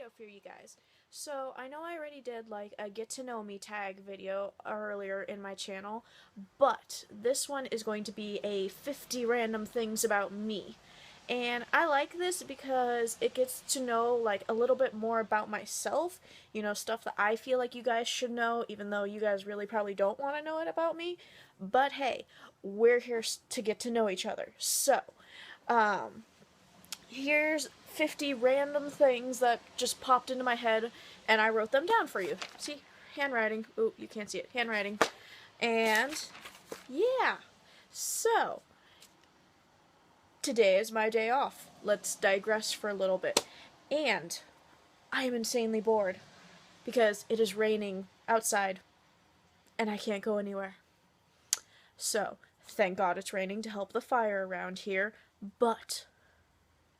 video for you guys. So, I know I already did like a get to know me tag video earlier in my channel, but this one is going to be a 50 random things about me. And I like this because it gets to know like a little bit more about myself, you know, stuff that I feel like you guys should know, even though you guys really probably don't want to know it about me. But hey, we're here to get to know each other. So, here's 50 random things that just popped into my head, and I wrote them down for you. See? Handwriting. Ooh, you can't see it. Handwriting. And, yeah. So, today is my day off. Let's digress for a little bit. And, I am insanely bored, because it is raining outside, and I can't go anywhere. So, thank God it's raining to help the fire around here, but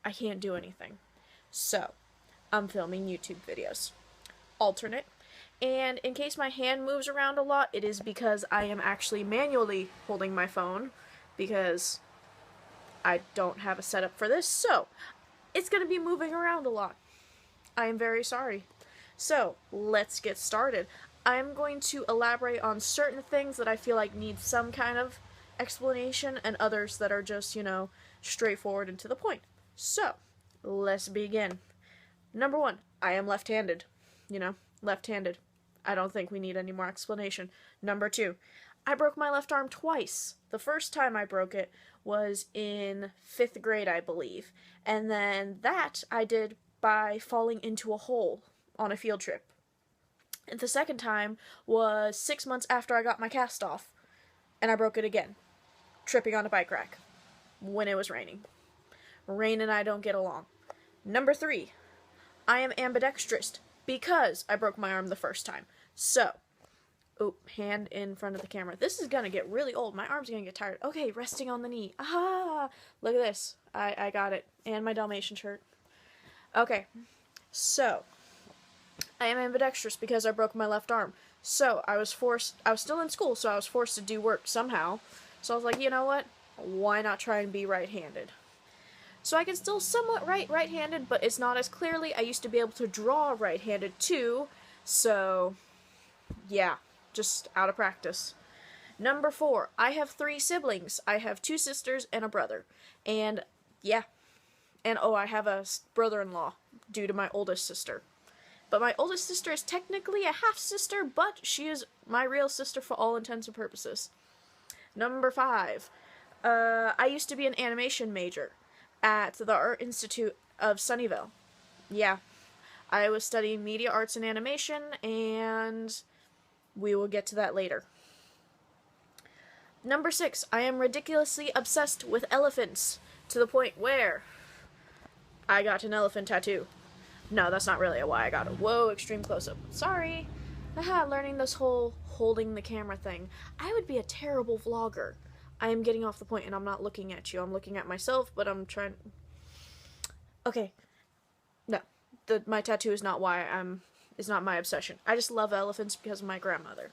I can't do anything. So, I'm filming YouTube videos. Alternate. And in case my hand moves around a lot, it is because I am actually manually holding my phone, because I don't have a setup for this, so it's going to be moving around a lot. I am very sorry. So, let's get started. I'm going to elaborate on certain things that I feel like need some kind of explanation, and others that are just, you know, straightforward and to the point. So, let's begin. Number 1, I am left-handed. You know, left-handed. I don't think we need any more explanation. Number 2, I broke my left arm twice. The first time I broke it was in 5th grade, I believe. And then that I did by falling into a hole on a field trip. And the second time was 6 months after I got my cast off. And I broke it again, tripping on a bike rack when it was raining. Rain and I don't get along. Number 3, I am ambidextrous because I broke my arm the first time. So, hand in front of the camera. This is gonna get really old. My arm's gonna get tired. Okay, resting on the knee. Ah, look at this. I got it. And my Dalmatian shirt. Okay, so, I am ambidextrous because I broke my left arm. So, I was still in school, so I was forced to do work somehow. So I was like, you know what? Why not try and be right-handed? So I can still somewhat write right-handed, but it's not as clearly. I used to be able to draw right-handed too, so yeah, just out of practice. Number 4, I have 3 siblings. I have 2 sisters and a brother. And yeah, and oh, I have a brother-in-law due to my oldest sister. But my oldest sister is technically a half-sister, but she is my real sister for all intents and purposes. Number 5, I used to be an animation major at the Art Institute of Sunnyvale. Yeah, I was studying media arts and animation, and we will get to that later. Number 6, I am ridiculously obsessed with elephants, to the point where I got an elephant tattoo. No, that's not really why I got it. Whoa, extreme close-up. Sorry. Learning this whole holding the camera thing. I would be a terrible vlogger. I am getting off the point, and I'm not looking at you. I'm looking at myself, but I'm trying... Okay. No. My tattoo is not why is not my obsession. I just love elephants because of my grandmother.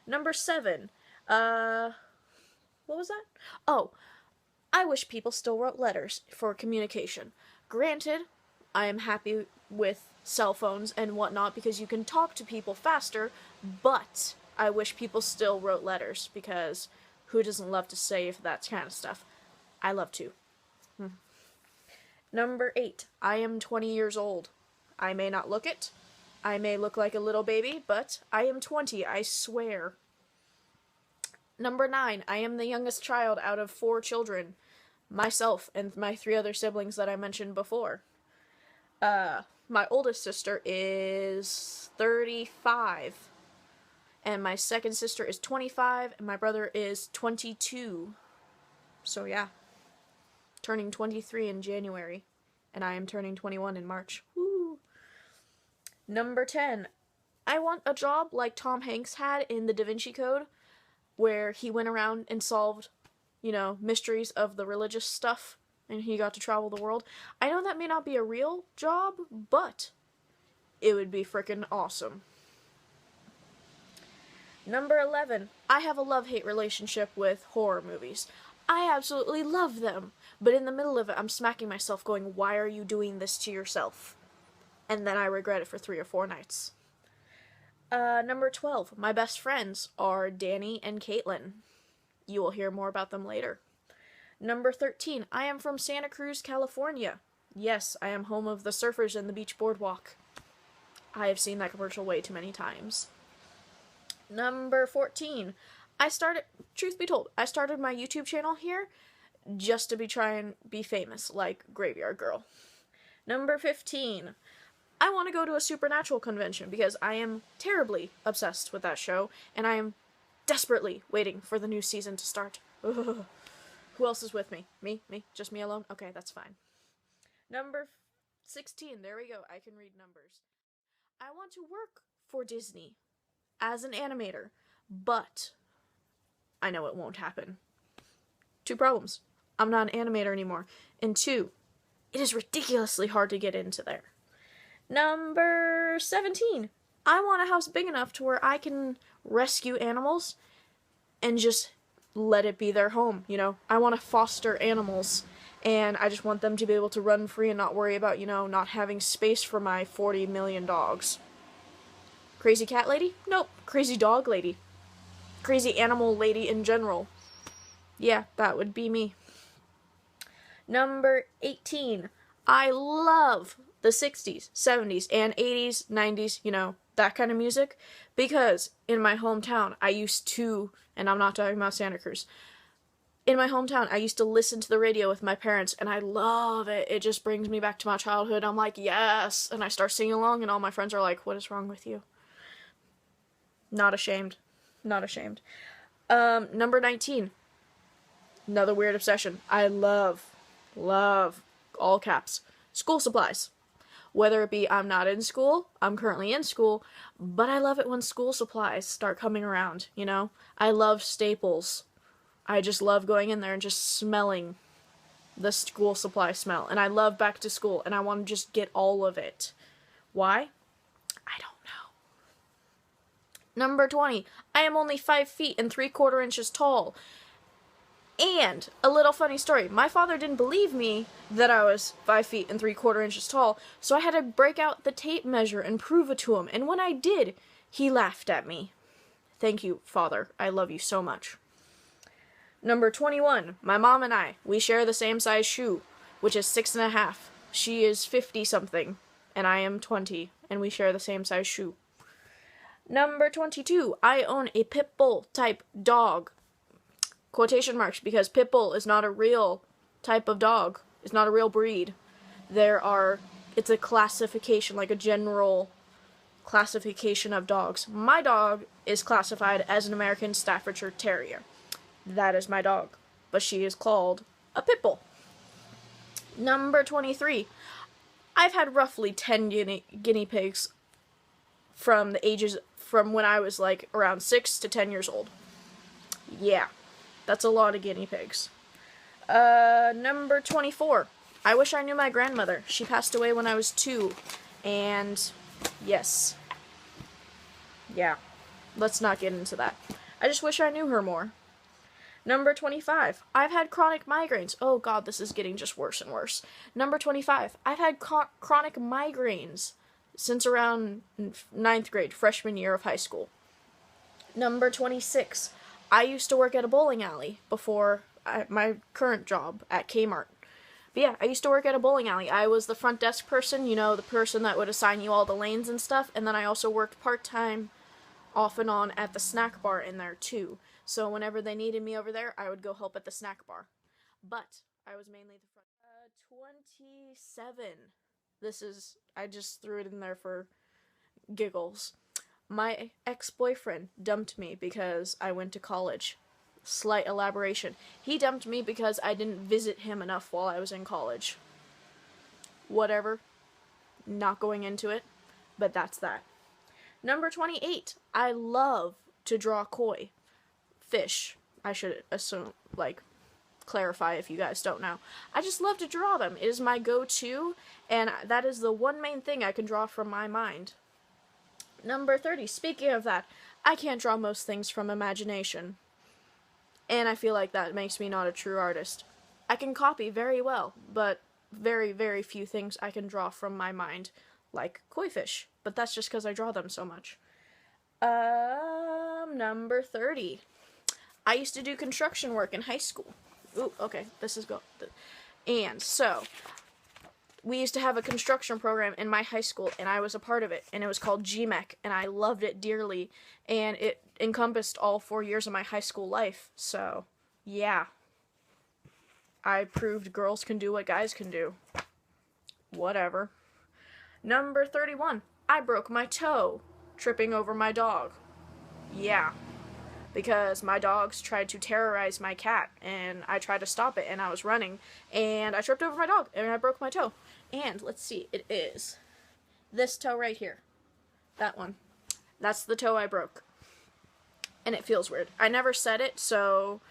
Number 7. What was that? Oh. I wish people still wrote letters for communication. Granted, I am happy with cell phones and whatnot because you can talk to people faster, but I wish people still wrote letters because... who doesn't love to save that kind of stuff? I love to. Number 8. I am 20 years old. I may not look it. I may look like a little baby, but I am 20, I swear. Number 9. I am the youngest child out of 4 children. Myself and my 3 other siblings that I mentioned before. My oldest sister is 35. And my second sister is 25, and my brother is 22. So yeah. Turning 23 in January. And I am turning 21 in March. Woo! Number 10. I want a job like Tom Hanks had in the Da Vinci Code, where he went around and solved, you know, mysteries of the religious stuff, and he got to travel the world. I know that may not be a real job, but it would be frickin' awesome. Number 11, I have a love-hate relationship with horror movies. I absolutely love them, but in the middle of it, I'm smacking myself going, why are you doing this to yourself? and then I regret it for 3 or 4 nights. Number 12, my best friends are Danny and Caitlin. You will hear more about them later. Number 13, I am from Santa Cruz, California. Yes, I am home of the surfers and the beach boardwalk. I have seen that commercial way too many times. Number 14, truth be told, I started my YouTube channel here just to try and be famous, like Graveyard Girl. Number 15, I want to go to a Supernatural convention because I am terribly obsessed with that show, and I am desperately waiting for the new season to start. Ugh. Who else is with me? Me? Just me alone? Okay, that's fine. Number 16, there we go, I can read numbers. I want to work for Disney as an animator, but I know it won't happen. 2 problems. I'm not an animator anymore. And 2, it is ridiculously hard to get into there. Number 17, I want a house big enough to where I can rescue animals and just let it be their home, you know? I want to foster animals, and I just want them to be able to run free and not worry about, not having space for my 40 million dogs. Crazy cat lady? Nope. Crazy dog lady. Crazy animal lady in general. Yeah, that would be me. Number 18. I love the 60s, 70s, and 80s, 90s, that kind of music. Because in my hometown, I used to, and I'm not talking about Santa Cruz, in my hometown, I used to listen to the radio with my parents, and I love it. It just brings me back to my childhood. I'm like, yes! And I start singing along, and all my friends are like, what is wrong with you? Not ashamed. Not ashamed. Number 19. Another weird obsession. I love, all caps, school supplies. Whether it be I'm not in school, I'm currently in school, but I love it when school supplies start coming around, I love Staples. I just love going in there and just smelling the school supply smell. And I love back to school, and I want to just get all of it. Why? I don't know. Number 20. I am only 5 feet and 3/4 inches tall. And a little funny story. My father didn't believe me that I was 5 feet and 3/4 inches tall, so I had to break out the tape measure and prove it to him. And when I did, he laughed at me. Thank you, Father. I love you so much. Number 21. My mom and I, we share the same size shoe, which is 6.5. She is 50-something, and I am 20, and we share the same size shoe. Number 22. I own a pit bull type dog. Quotation marks, because pit bull is not a real type of dog. It's not a real breed. It's a classification, like a general classification of dogs. My dog is classified as an American Staffordshire Terrier. That is my dog, but she is called a pit bull. Number 23. I've had roughly 10 guinea pigs from when I was like around 6 to 10 years old. Yeah, that's a lot of guinea pigs. Number 24. I wish I knew my grandmother. She passed away when I was 2, and yes. Yeah, let's not get into that. I just wish I knew her more. Number 25. I've had chronic migraines. Oh god, this is getting just worse and worse. Number 25. I've had chronic migraines since around 9th grade, freshman year of high school. Number 26. I used to work at a bowling alley before my current job at Kmart. But yeah, I used to work at a bowling alley. I was the front desk person, the person that would assign you all the lanes and stuff, and then I also worked part-time off and on at the snack bar in there too. So whenever they needed me over there, I would go help at the snack bar. But I was mainly the front. 27. I just threw it in there for giggles. My ex-boyfriend dumped me because I went to college. Slight elaboration. He dumped me because I didn't visit him enough while I was in college. Whatever. Not going into it, but that's that. Number 28. I love to draw koi fish. I should clarify if you guys don't know. I just love to draw them. It is my go-to, and that is the one main thing I can draw from my mind. Number 30. Speaking of that, I can't draw most things from imagination. And I feel like that makes me not a true artist. I can copy very well, but very, very few things I can draw from my mind. like koi fish, but that's just because I draw them so much. Number 30. I used to do construction work in high school. Ooh, okay, this is go. And so, we used to have a construction program in my high school, and I was a part of it, and it was called GMEC, and I loved it dearly, and it encompassed all 4 years of my high school life. So, yeah. I proved girls can do what guys can do. Whatever. Number 31. I broke my toe tripping over my dog. Yeah. Because my dogs tried to terrorize my cat, and I tried to stop it, and I was running, and I tripped over my dog, and I broke my toe. And, let's see, it is this toe right here. That one. That's the toe I broke. And it feels weird. I never set it, so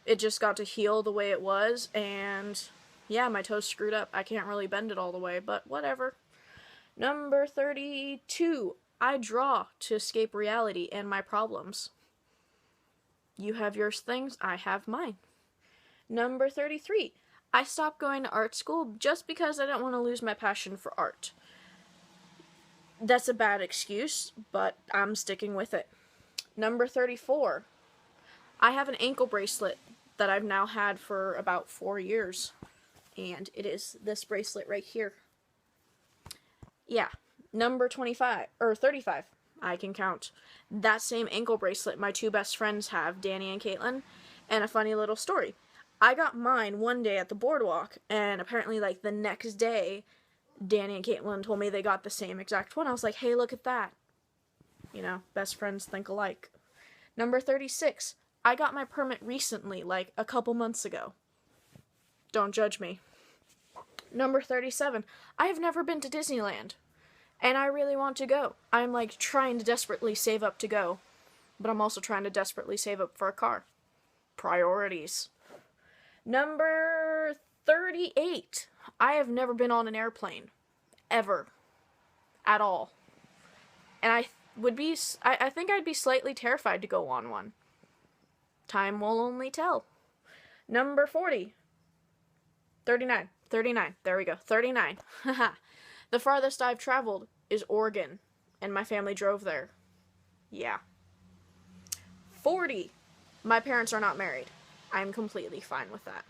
it just got to heal the way it was, and yeah, my toe's screwed up. I can't really bend it all the way, but whatever. Number 32. I draw to escape reality and my problems. You have your things, I have mine. Number 33. I stopped going to art school just because I didn't want to lose my passion for art. That's a bad excuse, but I'm sticking with it. Number 34. I have an ankle bracelet that I've now had for about 4 years. And it is this bracelet right here. Yeah. Number 25, or 35. I can count. That same ankle bracelet my two best friends have, Danny and Caitlin. And a funny little story. I got mine one day at the boardwalk, and apparently, like, the next day, Danny and Caitlin told me they got the same exact one. I was like, hey, look at that. You know, best friends think alike. Number 36. I got my permit recently, like a couple months ago. Don't judge me. Number 37. I have never been to Disneyland, and I really want to go. I'm, like, trying to desperately save up to go, but I'm also trying to desperately save up for a car. Priorities. Number 38. I have never been on an airplane. Ever. At all. And I think I'd be slightly terrified to go on one. Time will only tell. Number 40. 39. 39. There we go. 39. Haha. The farthest I've traveled is Oregon, and my family drove there. Yeah. 40. My parents are not married. I'm completely fine with that.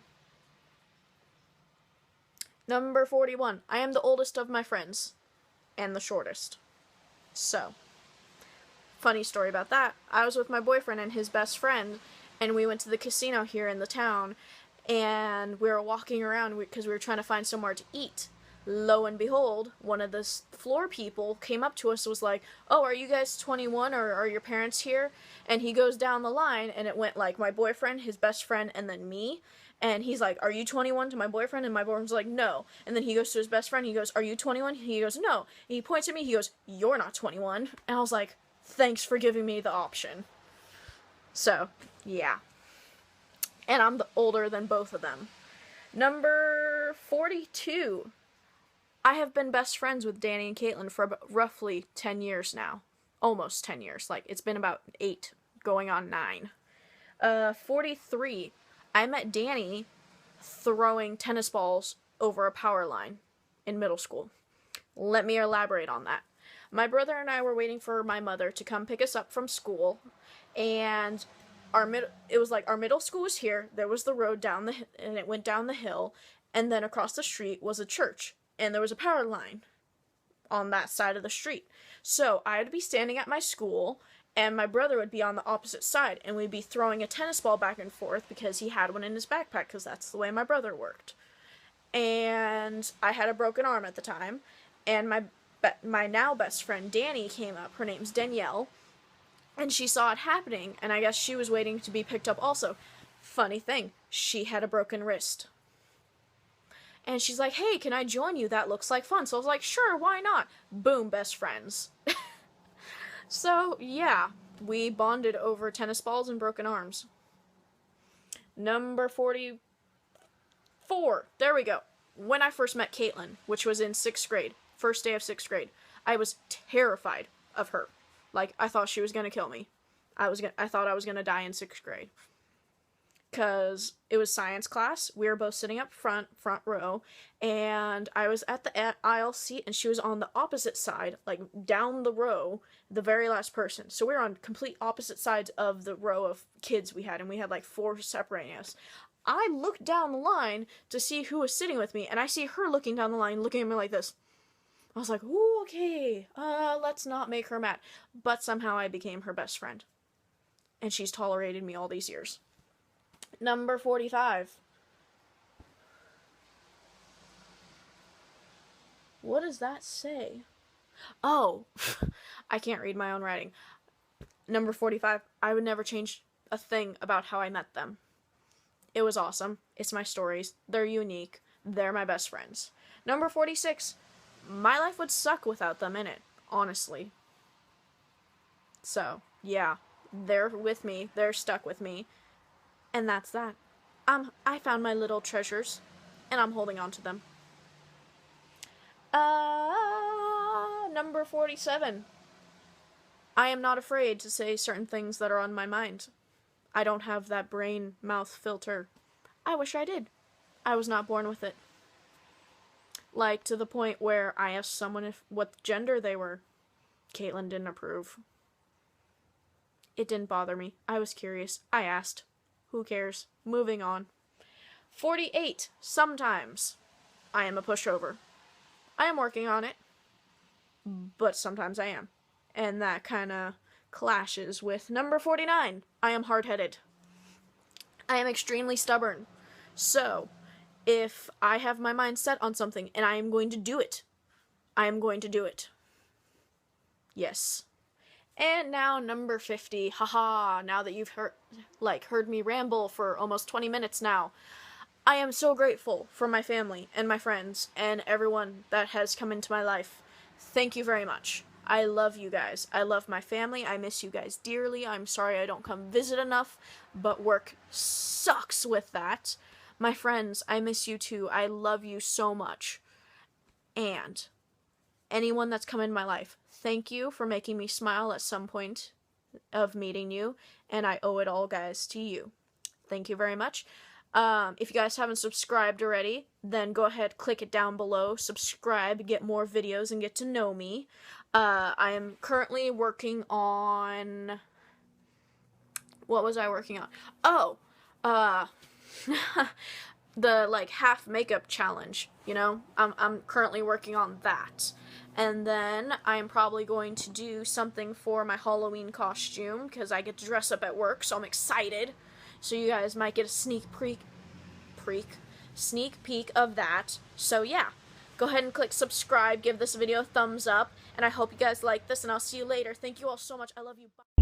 Number 41. I am the oldest of my friends, and the shortest. So, funny story about that. I was with my boyfriend and his best friend, and we went to the casino here in the town, and we were walking around because we were trying to find somewhere to eat. Lo and behold, one of the floor people came up to us and was like, oh, are you guys 21 or are your parents here? And he goes down the line, and it went like my boyfriend, his best friend, and then me. And he's like, are you 21 to my boyfriend? And my boyfriend's like, no. And then he goes to his best friend. He goes, are you 21? He goes, no. And he points at me. He goes, you're not 21. And I was like, thanks for giving me the option. So, yeah. And I'm older than both of them. Number 42. I have been best friends with Danny and Caitlin for about roughly 10 years now. Almost 10 years. Like, it's been about 8, going on 9. 43. I met Danny throwing tennis balls over a power line in middle school. Let me elaborate on that. My brother and I were waiting for my mother to come pick us up from school, and it was like our middle school was here, there was the road down and it went down the hill, and then across the street was a church, and there was a power line on that side of the street. So I had to be standing at my school, and my brother would be on the opposite side, and we'd be throwing a tennis ball back and forth because he had one in his backpack, because that's the way my brother worked. And I had a broken arm at the time, and my now best friend Danny came up. Her name's Danielle, and she saw it happening, and I guess she was waiting to be picked up also. Funny thing, she had a broken wrist. And she's like, hey, can I join you? That looks like fun. So I was like, sure, why not? Boom, best friends. So, yeah, we bonded over tennis balls and broken arms. Number 44. There we go. When I first met Caitlin, which was in 6th grade, first day of 6th grade, I was terrified of her. Like, I thought she was going to kill me. I thought I was going to die in 6th grade. because it was science class. We were both sitting up front row, and I was at the aisle seat, and she was on the opposite side, like down the row, the very last person. So we were on complete opposite sides of the row of kids we had, and we had like 4 separating us. I looked down the line to see who was sitting with me, and I see her looking down the line, looking at me like this. I was like, ooh, okay, let's not make her mad. But somehow I became her best friend. And she's tolerated me all these years. Number 45. What does that say? Oh, I can't read my own writing. Number 45. I would never change a thing about how I met them. It was awesome. It's my stories. They're unique. They're my best friends. Number 46. My life would suck without them in it, honestly. So, yeah. They're with me. They're stuck with me. And that's that. I found my little treasures, and I'm holding on to them. Number 47. I am not afraid to say certain things that are on my mind. I don't have that brain-mouth filter. I wish I did. I was not born with it. Like, to the point where I asked someone what gender they were. Caitlin didn't approve. It didn't bother me. I was curious. I asked. Who cares? Moving on. 48. Sometimes I am a pushover. I am working on it. But sometimes I am. And that kind of clashes with number 49. I am hard-headed. I am extremely stubborn. So, if I have my mind set on something and I am going to do it, I am going to do it. Yes. And now number 50. Haha, now that you've heard me ramble for almost 20 minutes now. I am so grateful for my family and my friends and everyone that has come into my life. Thank you very much. I love you guys. I love my family. I miss you guys dearly. I'm sorry I don't come visit enough, but work sucks with that. My friends, I miss you too. I love you so much. And anyone that's come in my life, thank you for making me smile at some point of meeting you, and I owe it all, guys, to you. Thank you very much. If you guys haven't subscribed already, then go ahead, click it down below, subscribe, get more videos, and get to know me. I am currently working on... What was I working on? Oh, the, half makeup challenge, you know? I'm currently working on that. And then I'm probably going to do something for my Halloween costume, because I get to dress up at work, so I'm excited. So you guys might get a sneak peek of that. So yeah, go ahead and click subscribe, give this video a thumbs up, and I hope you guys like this, and I'll see you later. Thank you all so much. I love you. Bye.